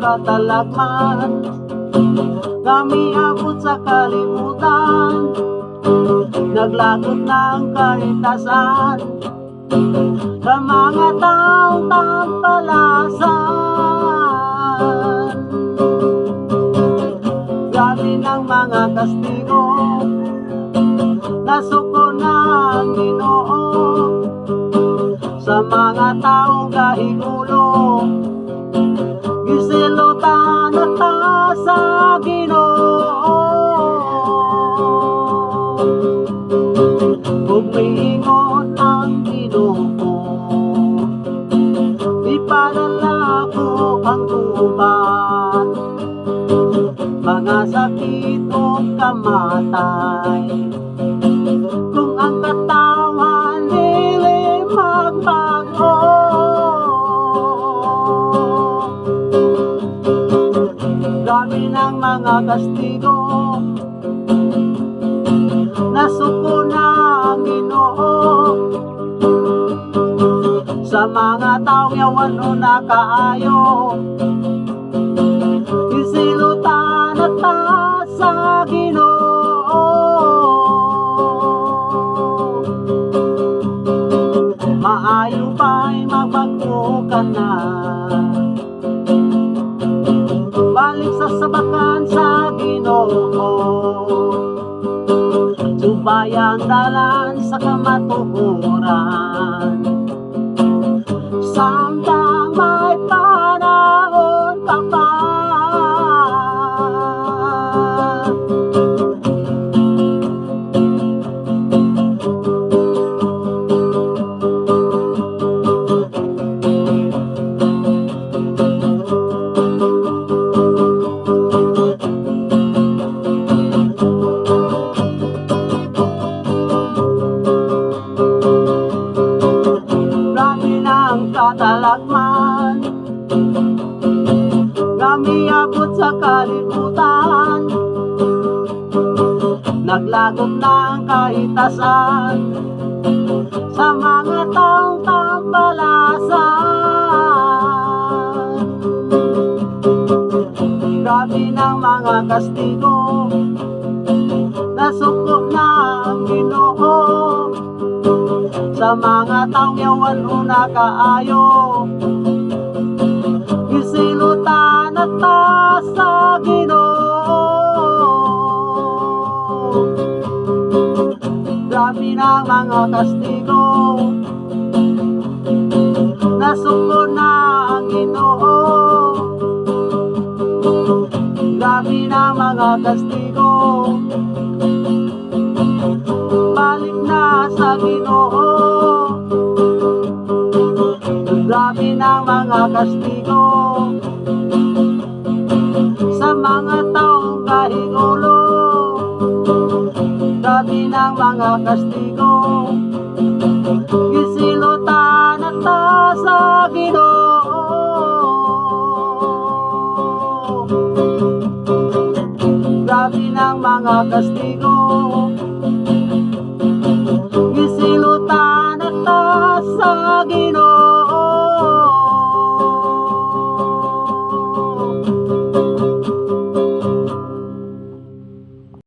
Katalagman, kami abot sa kalimutan, naglagot ng kalitasan sa mga taong tampalasan. Grabe ng mga kastigo, nasuko ng Ginoo sa mga taong kahigulo. Gisilutan at sa Ginoo, umiingon ang Ginoo, ipadala ko ang gubat, mga sakit o kamatay. Kung ang katawan dili magbago, dami ng mga kastigo, nasuko na ang Ginoo sa mga taong yawan o nakaayo. Isilutan at sa Ginoo, maayo pa'y magbago ka na, balik sa sabakan sa Ginoo, subayang dalan sa kamatuoran, samtang may panahon ka pa. Katalagman, kami abot sa kalimutan, naglagot ng kahitasan sa mga taong tampalasan. Grabe ng mga kastigo, nasuko na ang Ginoo sa mga taong yawan o nakaayo. Gisilutan at sa Ginoo, grabe ng mga kastigo, nasuko na ang Ginoo, grabe ng mga kastigo, balik na sa Ginoo. Grabe ng mga kastigo sa mga taong kahigulo. Grabe ng mga kastigo, gisilutan at sa Ginoo, grabe ng mga kastigo,